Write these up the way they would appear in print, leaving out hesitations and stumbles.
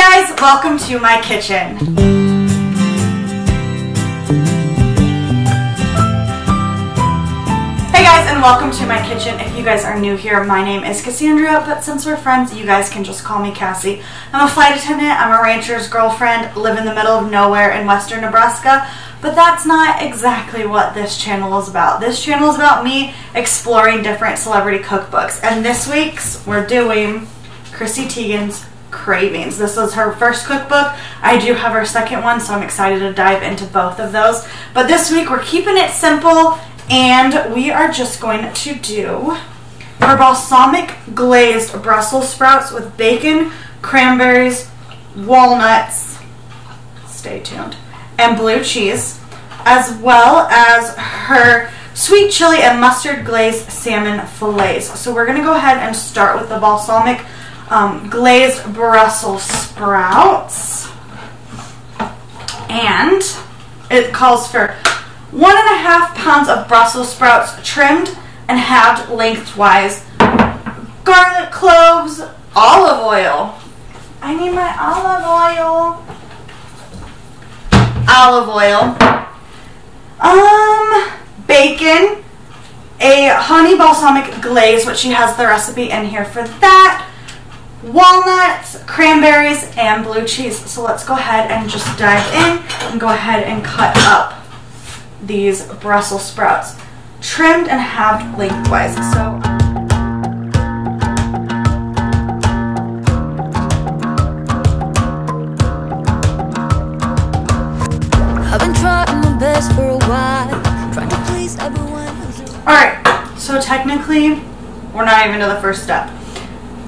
guys, welcome to my kitchen. Hey guys, and welcome to my kitchen. If you guys are new here, my name is Cassandra, but since we're friends, you guys can just call me Cassie. I'm a flight attendant, I'm a rancher's girlfriend, live in the middle of nowhere in western Nebraska, but that's not exactly what this channel is about. This channel is about me exploring different celebrity cookbooks, and this week's we're doing Chrissy Teigen's Cravings. This is her first cookbook. I do have her second one, so I'm excited to dive into both of those. But this week we're keeping it simple, and we are just going to do her Balsamic Glazed Brussels Sprouts with bacon, cranberries, walnuts, stay tuned, and blue cheese, as well as her sweet chili and mustard glazed salmon fillets. So we're going to go ahead and start with the Balsamic Glazed Brussels Sprouts, and it calls for 1.5 pounds of Brussels sprouts trimmed and halved lengthwise, garlic cloves, olive oil. I need my olive oil. Bacon, a honey balsamic glaze, which she has the recipe in here for that, walnuts, cranberries, and blue cheese. So let's go ahead and just dive in and go ahead and cut up these Brussels sprouts, trimmed and halved lengthwise. So I've been trying my best for a while, trying to please everyone who's around. Alright, so technically we're not even to the first step.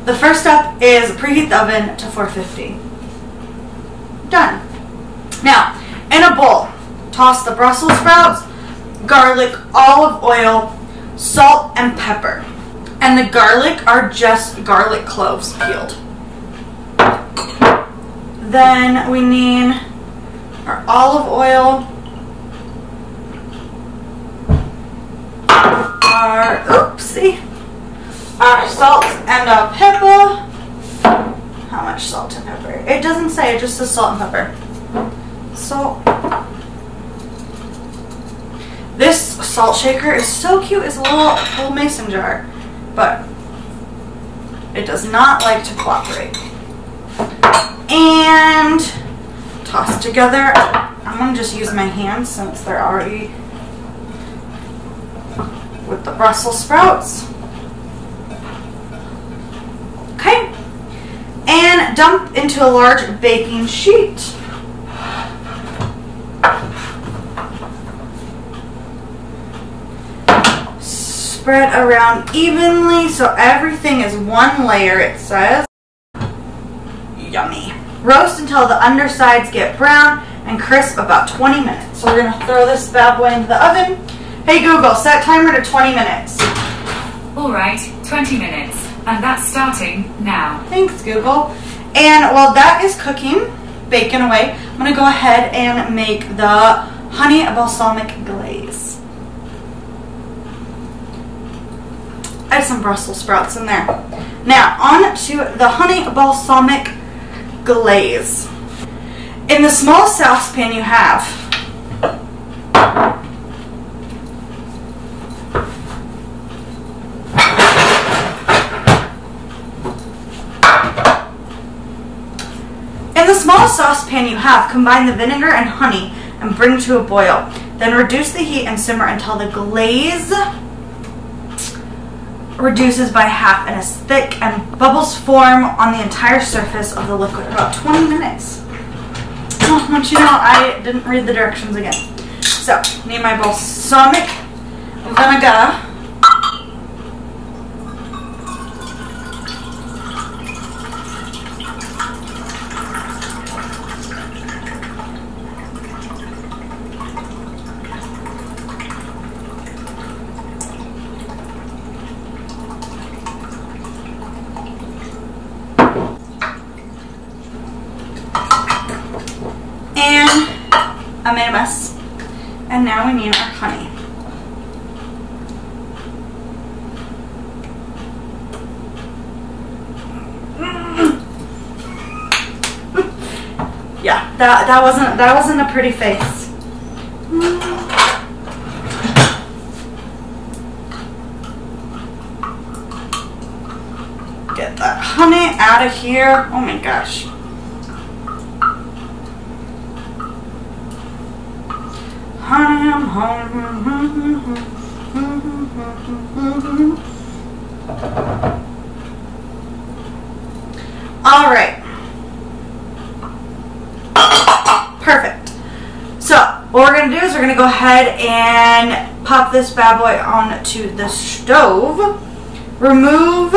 The first step is preheat the oven to 450. Done. Now, in a bowl, toss the Brussels sprouts, garlic, olive oil, salt, and pepper. And the garlic are just garlic cloves peeled. Then we need our olive oil, our salt and our pepper. How much salt and pepper? It doesn't say, it just says salt and pepper. Salt. This salt shaker is so cute. It's a little mason jar, but it does not like to cooperate. And toss together. I'm going to just use my hands since they're already with the Brussels sprouts. Okay. And dump into a large baking sheet. Spread around evenly so everything is one layer, it says. Yummy. Roast until the undersides get brown and crisp, about 20 minutes. So we're going to throw this bad boy into the oven. Hey Google, set timer to 20 minutes. Alright, 20 minutes. And that's starting now. Thanks, Google. And while that is cooking, bacon away, I'm going to go ahead and make the honey balsamic glaze. I have some Brussels sprouts in there. Now, on to the honey balsamic glaze. In the small saucepan you have, combine the vinegar and honey and bring to a boil. Then reduce the heat and simmer until the glaze reduces by half and is thick and bubbles form on the entire surface of the liquid. About 20 minutes. Oh, once you know, I didn't read the directions again. So, need my balsamic vinegar. I made a mess. And now we need our honey. Yeah, that wasn't a pretty face. Get that honey out of here. Oh my gosh. Honey, I'm home. All right. Perfect. So what we're going to do is we're going to go ahead and pop this bad boy onto the stove. Remove.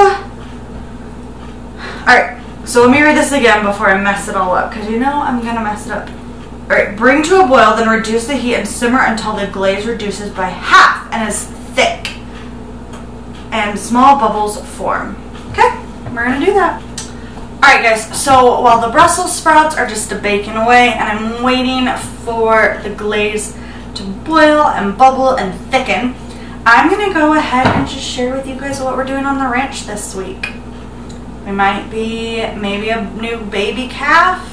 Alright, so let me read this again before I mess it all up, because you know I'm going to mess it up. Alright, bring to a boil, then reduce the heat and simmer until the glaze reduces by half and is thick and small bubbles form. Okay, we're going to do that. Alright guys, so while the Brussels sprouts are just baking away and I'm waiting for the glaze to boil and bubble and thicken, I'm going to go ahead and just share with you guys what we're doing on the ranch this week. We might be maybe a new baby calf,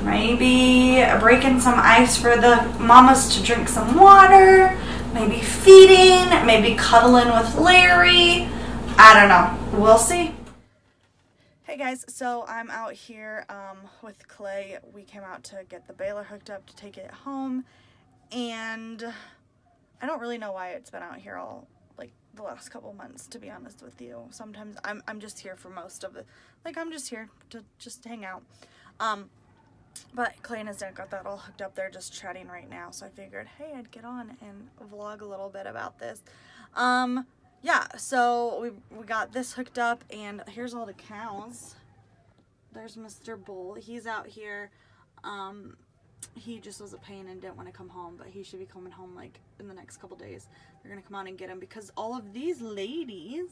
maybe breaking some ice for the mamas to drink some water, maybe feeding, maybe cuddling with Larry. I don't know. We'll see. Hey guys, so I'm out here with Clay. We came out to get the baler hooked up to take it home, and I don't really know why it's been out here all like the last couple months, to be honest with you. Sometimes I'm just here for most of it. Like, I'm just here to just hang out. But Clay and his dad got that all hooked up. They're just chatting right now, so I figured, hey, I'd get on and vlog a little bit about this. Yeah, so we got this hooked up, and here's all the cows. There's Mr. Bull. He's out here. He just was a pain and didn't want to come home, but he should be coming home like in the next couple days. They're gonna come out and get him because all of these ladies,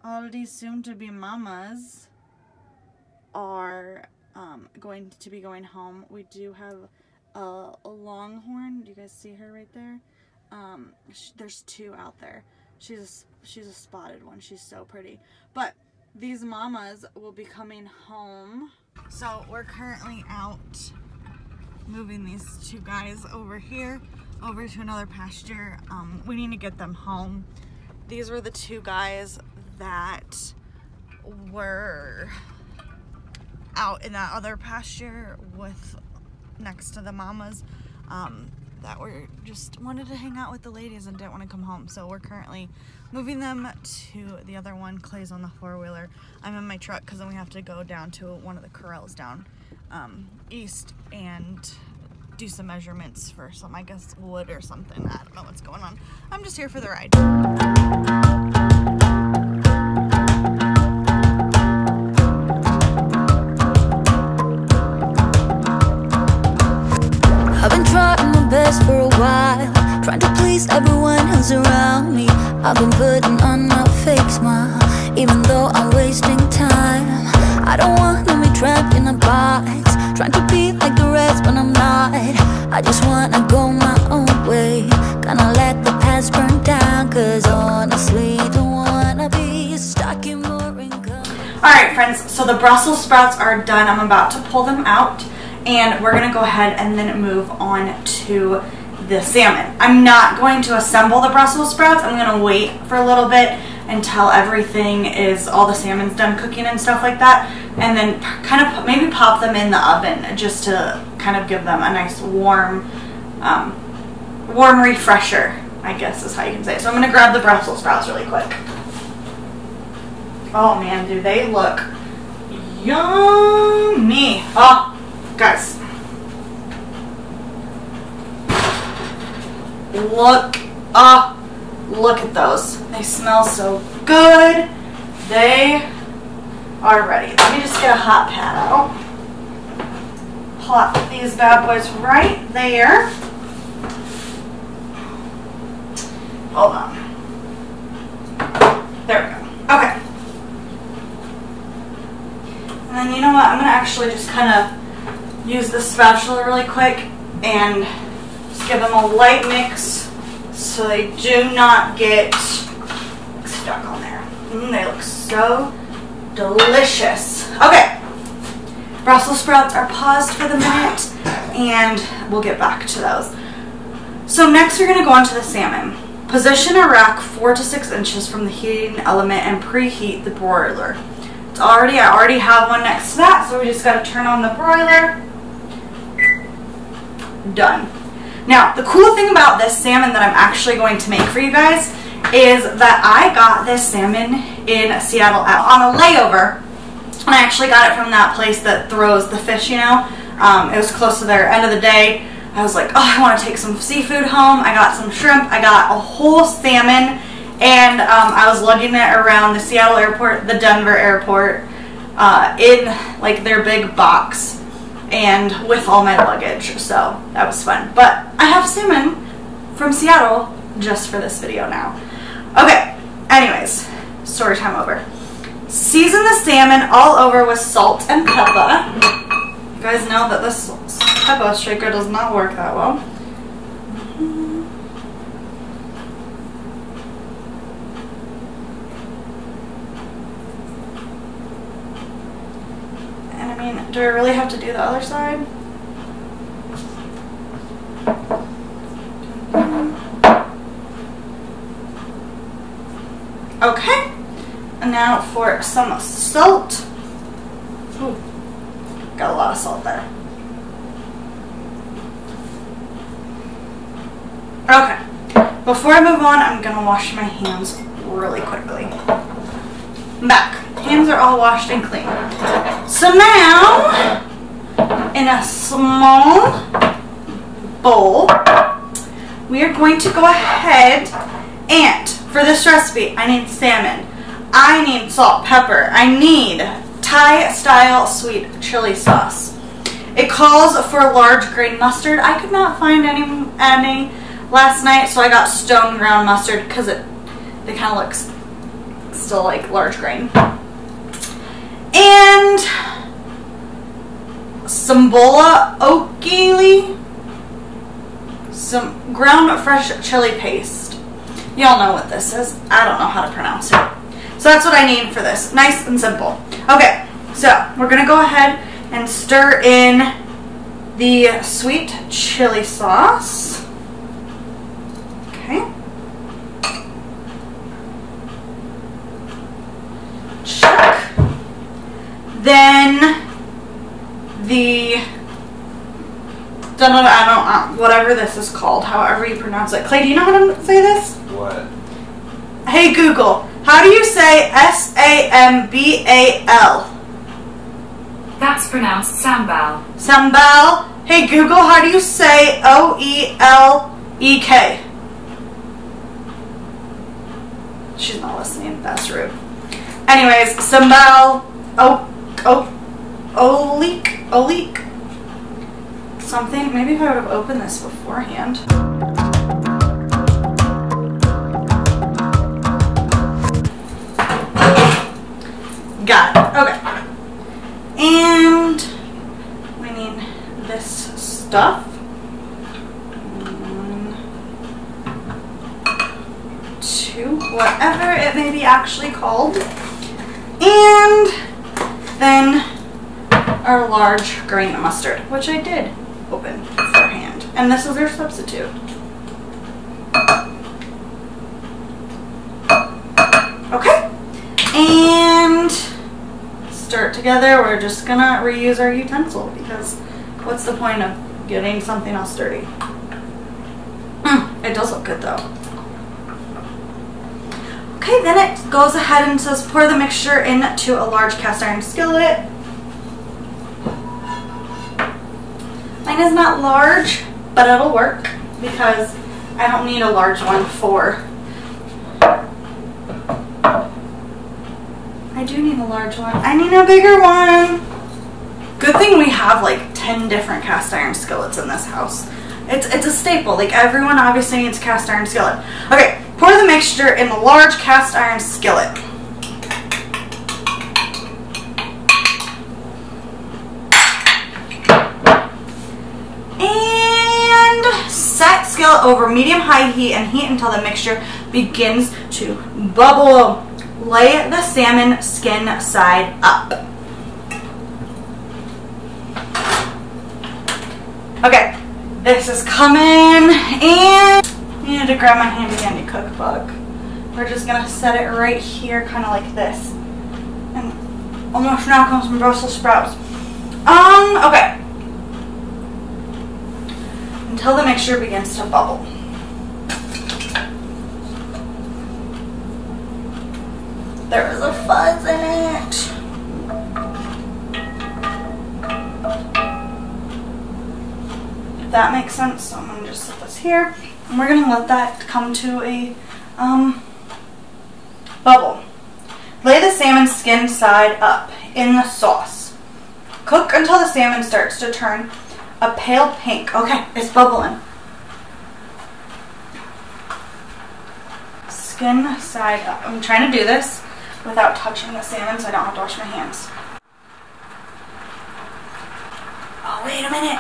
all of these soon-to-be mamas, are going to be going home. We do have a longhorn. Do you guys see her right there? There's two out there. She's a spotted one. She's so pretty. But these mamas will be coming home. So we're currently out moving these two guys over here, over to another pasture. We need to get them home. These were the two guys that were out in that other pasture with next to the mamas, that were just wanted to hang out with the ladies and didn't want to come home. So we're currently moving them to the other one. Clay's on the four-wheeler. I'm in my truck because then we have to go down to one of the corrals down east and do some measurements for some, I guess, wood or something. I don't know what's going on. I'm just here for the ride. I've been trying my best for a while, trying to please everyone who's around me. I've been putting on my fake smile, even though I'm wasting time. I don't want to be trapped in a box, trying to be like the rest but I'm not. I just wanna go my own way, gonna let the past burn down, cause honestly don't wanna be stuck in boring guns. Alright friends, so the Brussels sprouts are done. I'm about to pull them out, and we're gonna go ahead and then move on to the salmon. I'm not going to assemble the Brussels sprouts. I'm gonna wait for a little bit until everything is, all the salmon's done cooking and stuff like that, and then kind of maybe pop them in the oven just to kind of give them a nice warm refresher, I guess is how you can say it. So I'm gonna grab the Brussels sprouts really quick. Oh man, do they look yummy. Oh, guys. Look at those. They smell so good. They are ready. Let me just get a hot pad out. Plop these bad boys right there. Hold on. There we go. Okay. And then you know what? I'm going to actually just kind of use the spatula really quick and just give them a light mix so they do not get stuck on there. They look so delicious. Okay. Brussels sprouts are paused for the minute, and we'll get back to those. So next we're going to go on to the salmon. Position a rack 4 to 6 inches from the heating element and preheat the broiler. I already have one next to that, so we just got to turn on the broiler. Done. Now, the cool thing about this salmon that I'm actually going to make for you guys is that I got this salmon in Seattle on a layover, and I actually got it from that place that throws the fish, you know. It was close to their end of the day. I was like, oh, I want to take some seafood home. I got some shrimp. I got a whole salmon, and I was lugging it around the Seattle airport, the Denver airport, in like their big box, and with all my luggage. So that was fun. But I have salmon from Seattle just for this video now. Okay, anyways, story time over. Season the salmon all over with salt and pepper. You guys know that this pepper shaker does not work that well. And I mean, do I really have to do the other side? Okay, and now for some salt. Ooh. Got a lot of salt there. Okay, before I move on, I'm going to wash my hands really quickly. I'm back. Hands are all washed and clean. So now, in a small bowl, we are going to go ahead and, for this recipe, I need salmon. I need salt, pepper. I need Thai-style sweet chili sauce. It calls for large grain mustard. I could not find any last night, so I got stone ground mustard because it kind of looks still like large grain. And some bola okili, some ground fresh chili paste. Y'all know what this is. I don't know how to pronounce it. So that's what I need for this. Nice and simple. Okay, so we're going to go ahead and stir in the sweet chili sauce. Okay. Check. Then the, whatever this is called, however you pronounce it. Clay, do you know how to say this? What? Hey Google, how do you say S-A-M-B-A-L? That's pronounced sambal. Sambal. Hey Google, how do you say O-E-L-E-K? She's not listening. That's rude. Anyways, sambal. Olik. Something. Maybe if I would have opened this beforehand. Got it. Okay. And we need this stuff. 1, 2, whatever it may be actually called. And then our large grain mustard, which I did open beforehand. And this is our substitute. Okay. And stir it together. We're just gonna reuse our utensil because what's the point of getting something else dirty? It does look good though. Okay, then it goes ahead and says pour the mixture into a large cast iron skillet. Mine is not large, but it'll work because I don't need a large one for. I do need a large one. I need a bigger one. Good thing we have like 10 different cast iron skillets in this house. It's a staple. Like everyone obviously needs a cast iron skillet. Okay, pour the mixture in the large cast iron skillet. And set skillet over medium-high heat and heat until the mixture begins to bubble. Lay the salmon skin side up. Okay, this is coming, and I needed to grab my handy dandy cookbook. We're just gonna set it right here, kind of like this. And almost now comes some Brussels sprouts. Okay. Until the mixture begins to bubble. There is a fuzz in it. If that makes sense, so I'm gonna just set this here, and we're gonna let that come to a bubble. Lay the salmon skin side up in the sauce. Cook until the salmon starts to turn a pale pink. Okay, it's bubbling. Skin side up. I'm trying to do this without touching the salmon so I don't have to wash my hands. Oh, wait a minute.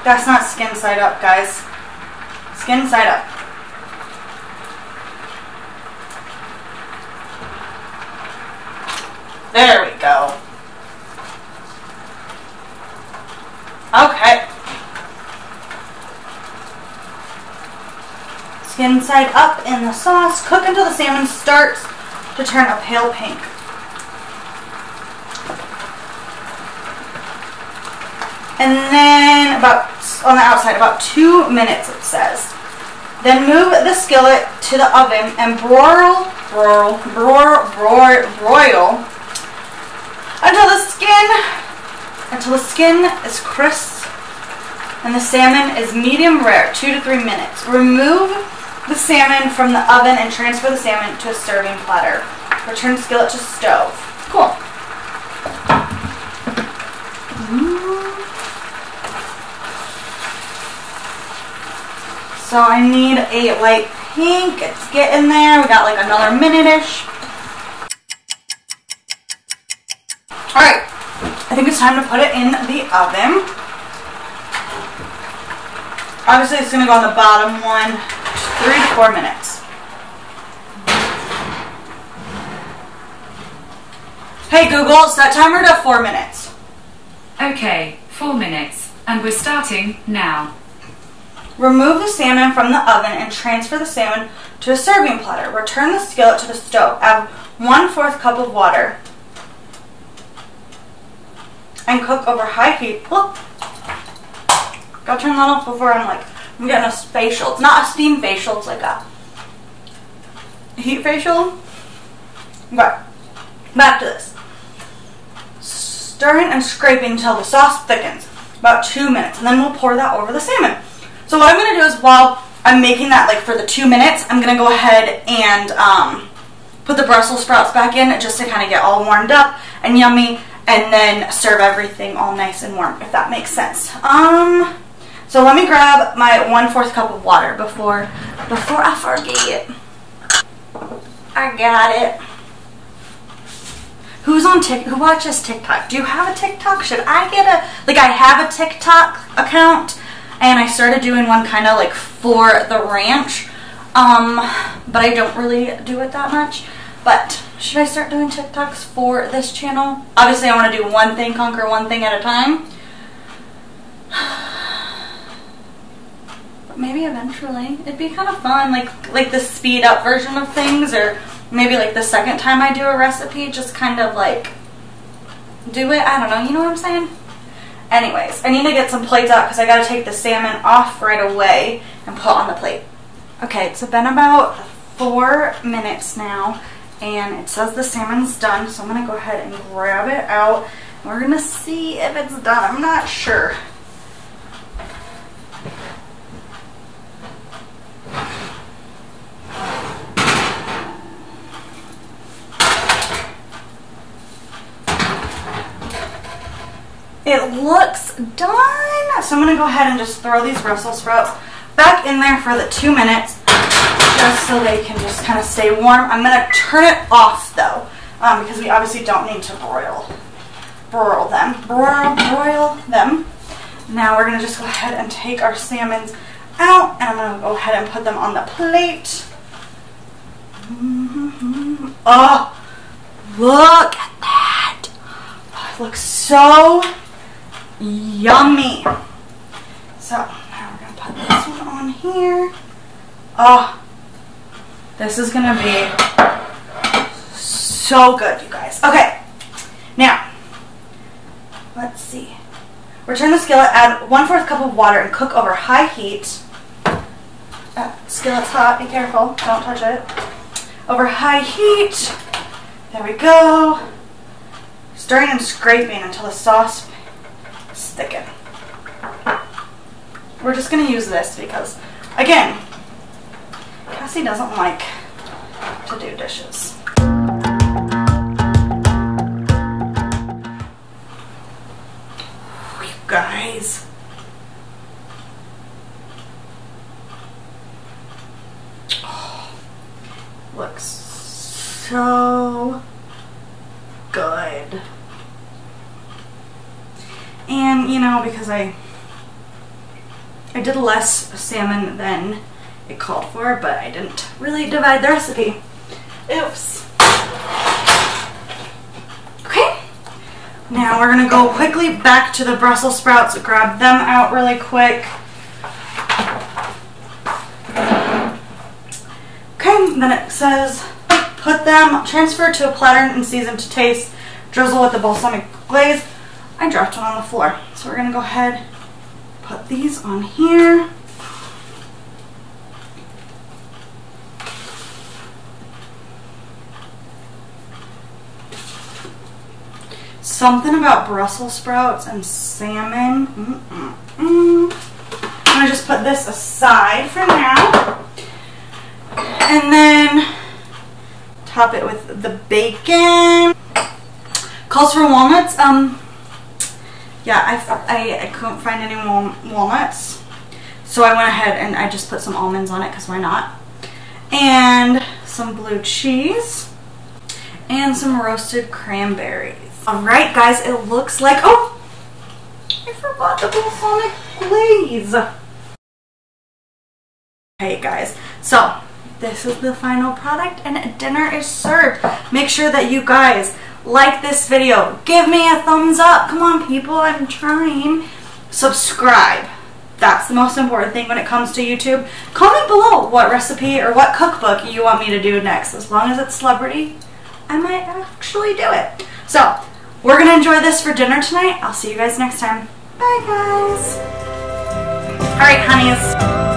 That's not skin side up, guys. Skin side up. There we go. Okay. Skin side up in the sauce. Cook until the salmon starts to turn a pale pink. And then about, on the outside, about 2 minutes it says. Then move the skillet to the oven and broil until the skin is crisp and the salmon is medium rare, 2 to 3 minutes. Remove the salmon from the oven and transfer the salmon to a serving platter. Return the skillet to stove. Cool. So I need a light pink. It's getting there. We got like another minute-ish. Alright. I think it's time to put it in the oven. Obviously it's going to go on the bottom one. 3 to 4 minutes. Hey Google, set timer to 4 minutes. Okay, 4 minutes. And we're starting now. Remove the salmon from the oven and transfer the salmon to a serving platter. Return the skillet to the stove. Add 1/4 cup of water. And cook over high heat. Look. Gotta turn that off before I'm getting a facial. It's not a steam facial, it's like a heat facial. Okay. Back to this. Stirring and scraping until the sauce thickens. About 2 minutes. And then we'll pour that over the salmon. So what I'm going to do is while I'm making that for the 2 minutes, I'm going to go ahead and put the Brussels sprouts back in just to kind of get all warmed up and yummy, and then serve everything all nice and warm, if that makes sense. So let me grab my 1/4 cup of water before I forget. I got it. Who watches TikTok? Do you have a TikTok? Should I get a, I have a TikTok account. And I started doing one kind of for the ranch, but I don't really do it that much. But should I start doing TikToks for this channel? Obviously I want to do one thing, conquer one thing at a time. But maybe eventually. It'd be kind of fun, like the speed up version of things, or maybe the second time I do a recipe, just kind of do it. I don't know, you know what I'm saying? Anyways, I need to get some plates out because I got to take the salmon off right away and put on the plate. Okay, it's been about 4 minutes now, and it says the salmon's done, so I'm going to go ahead and grab it out. We're going to see if it's done. I'm not sure. It looks done. So I'm going to go ahead and just throw these Brussels sprouts back in there for the 2 minutes just so they can just kind of stay warm. I'm going to turn it off though because we obviously don't need to broil them. Now we're going to just go ahead and take our salmons out, and I'm going to go ahead and put them on the plate. Oh, look at that. Oh, it looks so yummy. So now we're gonna put this one on here. Oh, this is gonna be so good, you guys. Okay, now let's see. Return the skillet, add 1/4 cup of water and cook over high heat. Skillet's hot, be careful, don't touch it. Over high heat. There we go. Stirring and scraping until the sauce is thickened. We're just going to use this because, again, Cassie doesn't like to do dishes. You guys. Oh, looks so good. And, you know, because I did less salmon than it called for, but I didn't really divide the recipe. Oops. Okay. Now we're going to go quickly back to the Brussels sprouts, grab them out really quick. Okay, then it says, put them, transfer to a platter and season to taste, drizzle with the balsamic glaze. I dropped one on the floor. So we're going to go ahead, put these on here. Something about Brussels sprouts and salmon. I'm going to just put this aside for now. And then top it with the bacon. Calls for walnuts. Yeah, I couldn't find any walnuts, so I went ahead and I just put some almonds on it because why not? And some blue cheese and some roasted cranberries. All right, guys, it looks like, oh, I forgot the balsamic glaze. Hey guys, so this is the final product and dinner is served. Make sure that you guys like this video. Give me a thumbs up. Come on, people, I'm trying. Subscribe. That's the most important thing when it comes to YouTube. Comment below what recipe or what cookbook you want me to do next. As long as it's celebrity, I might actually do it. So, we're going to enjoy this for dinner tonight. I'll see you guys next time. Bye, guys. All right, honeys.